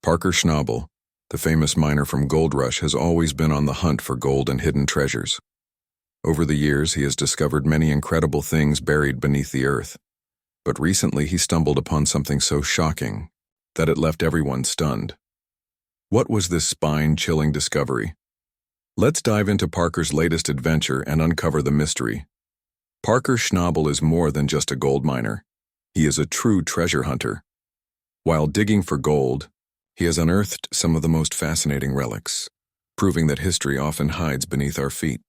Parker Schnabel, the famous miner from Gold Rush, has always been on the hunt for gold and hidden treasures. Over the years, he has discovered many incredible things buried beneath the earth. But recently, he stumbled upon something so shocking that it left everyone stunned. What was this spine-chilling discovery? Let's dive into Parker's latest adventure and uncover the mystery. Parker Schnabel is more than just a gold miner. He is a true treasure hunter. While digging for gold, he has unearthed some of the most fascinating relics, proving that history often hides beneath our feet.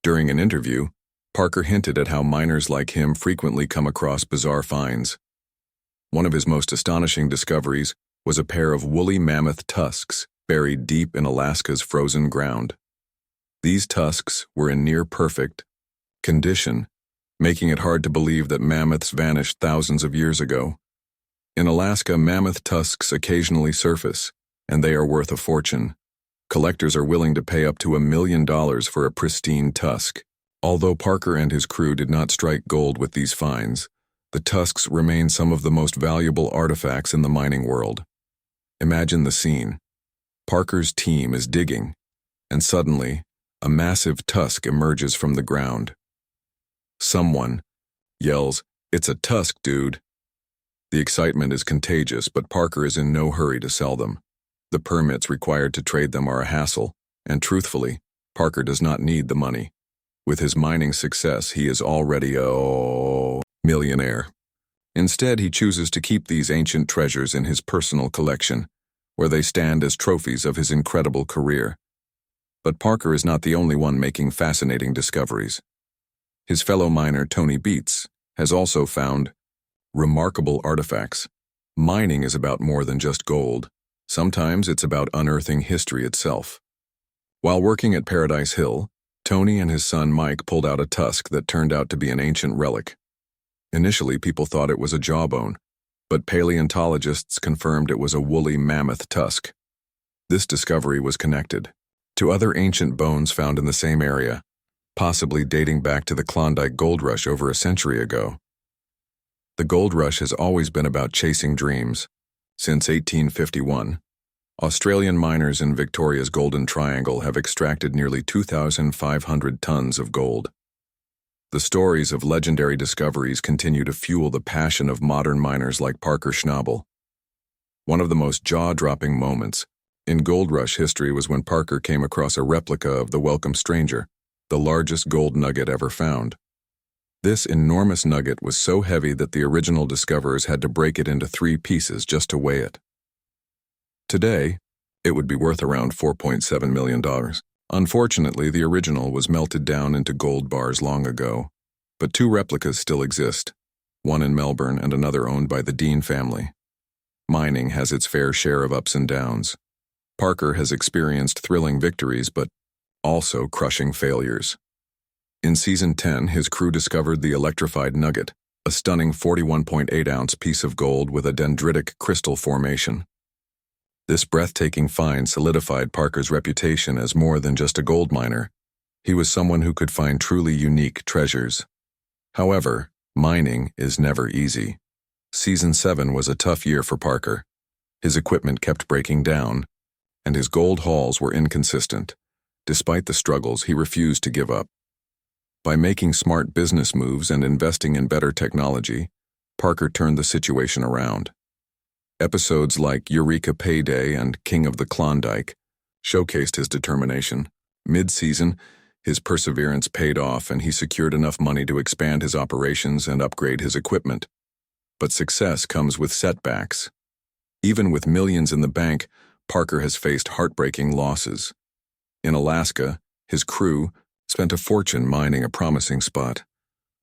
During an interview, Parker hinted at how miners like him frequently come across bizarre finds. One of his most astonishing discoveries was a pair of woolly mammoth tusks buried deep in Alaska's frozen ground. These tusks were in near-perfect condition, making it hard to believe that mammoths vanished thousands of years ago. In Alaska, mammoth tusks occasionally surface, and they are worth a fortune. Collectors are willing to pay up to $1 million for a pristine tusk. Although Parker and his crew did not strike gold with these finds, the tusks remain some of the most valuable artifacts in the mining world. Imagine the scene. Parker's team is digging, and suddenly, a massive tusk emerges from the ground. Someone yells, "It's a tusk, dude." The excitement is contagious, but Parker is in no hurry to sell them. The permits required to trade them are a hassle, and truthfully, Parker does not need the money. With his mining success, he is already a millionaire. Instead, he chooses to keep these ancient treasures in his personal collection, where they stand as trophies of his incredible career. But Parker is not the only one making fascinating discoveries. His fellow miner, Tony Beets, has also found remarkable artifacts. Mining is about more than just gold. Sometimes it's about unearthing history itself. While working at Paradise Hill, Tony and his son Mike pulled out a tusk that turned out to be an ancient relic. Initially, people thought it was a jawbone, but paleontologists confirmed it was a woolly mammoth tusk. This discovery was connected to other ancient bones found in the same area, possibly dating back to the Klondike Gold Rush over a century ago. The Gold Rush has always been about chasing dreams. Since 1851, Australian miners in Victoria's Golden Triangle have extracted nearly 2,500 tons of gold. The stories of legendary discoveries continue to fuel the passion of modern miners like Parker Schnabel. One of the most jaw-dropping moments in Gold Rush history was when Parker came across a replica of the Welcome Stranger, the largest gold nugget ever found. This enormous nugget was so heavy that the original discoverers had to break it into 3 pieces just to weigh it. Today, it would be worth around $4.7 million. Unfortunately, the original was melted down into gold bars long ago, but 2 replicas still exist, one in Melbourne and another owned by the Dean family. Mining has its fair share of ups and downs. Parker has experienced thrilling victories, but also crushing failures. In Season 10, his crew discovered the electrified nugget, a stunning 41.8-ounce piece of gold with a dendritic crystal formation. This breathtaking find solidified Parker's reputation as more than just a gold miner. He was someone who could find truly unique treasures. However, mining is never easy. Season 7 was a tough year for Parker. His equipment kept breaking down, and his gold hauls were inconsistent. Despite the struggles, he refused to give up. By making smart business moves and investing in better technology, Parker turned the situation around. Episodes like Eureka Payday and King of the Klondike showcased his determination. Mid-season, his perseverance paid off and he secured enough money to expand his operations and upgrade his equipment. But success comes with setbacks. Even with millions in the bank, Parker has faced heartbreaking losses. In Alaska, his crew spent a fortune mining a promising spot,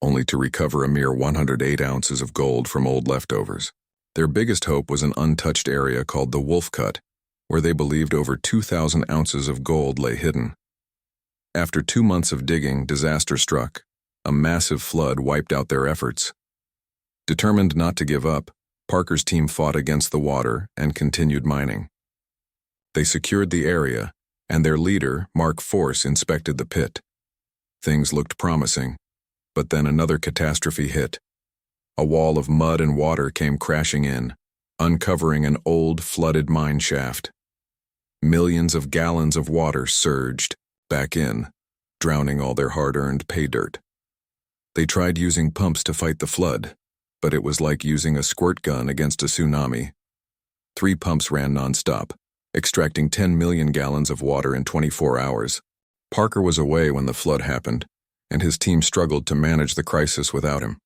only to recover a mere 108 ounces of gold from old leftovers. Their biggest hope was an untouched area called the Wolf Cut, where they believed over 2,000 ounces of gold lay hidden. After 2 months of digging, disaster struck. A massive flood wiped out their efforts. Determined not to give up, Parker's team fought against the water and continued mining. They secured the area, and their leader, Mark Force, inspected the pit. Things looked promising, but then another catastrophe hit. A wall of mud and water came crashing in. uncovering an old, flooded mine shaft. Millions of gallons of water surged back in, drowning all their hard-earned pay dirt. They tried using pumps to fight the flood, but it was like using a squirt gun against a tsunami. 3 pumps ran non-stop, extracting 10 million gallons of water in 24 hours. Parker was away when the flood happened, and his team struggled to manage the crisis without him.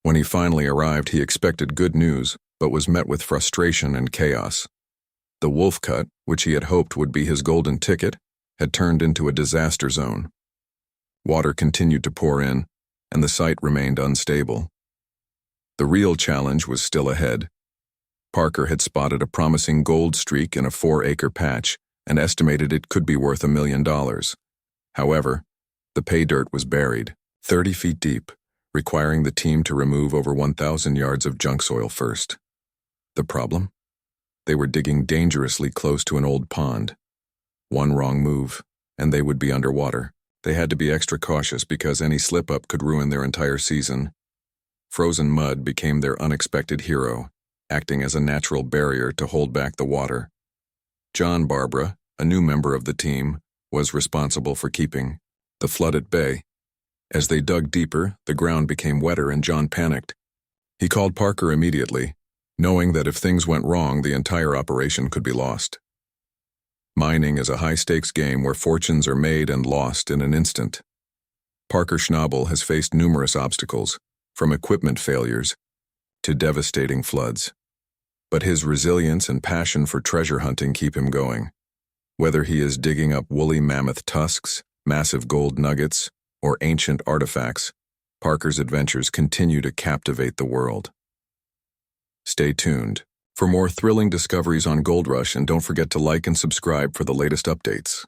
When he finally arrived, he expected good news, but was met with frustration and chaos. The Wolf Cut, which he had hoped would be his golden ticket, had turned into a disaster zone. Water continued to pour in, and the site remained unstable. The real challenge was still ahead. Parker had spotted a promising gold streak in a 4-acre patch and estimated it could be worth $1 million. However, the pay dirt was buried, 30 feet deep, requiring the team to remove over 1,000 yards of junk soil first. The problem? They were digging dangerously close to an old pond. One wrong move, and they would be underwater. They had to be extra cautious because any slip-up could ruin their entire season. Frozen mud became their unexpected hero, acting as a natural barrier to hold back the water. John Barbara, a new member of the team, was responsible for keeping the flood at bay. As they dug deeper, the ground became wetter and John panicked. He called Parker immediately, knowing that if things went wrong, the entire operation could be lost. Mining is a high-stakes game where fortunes are made and lost in an instant. Parker Schnabel has faced numerous obstacles, from equipment failures to devastating floods. But his resilience and passion for treasure hunting keep him going. Whether he is digging up woolly mammoth tusks, massive gold nuggets, or ancient artifacts, Parker's adventures continue to captivate the world. Stay tuned for more thrilling discoveries on Gold Rush, and don't forget to like and subscribe for the latest updates.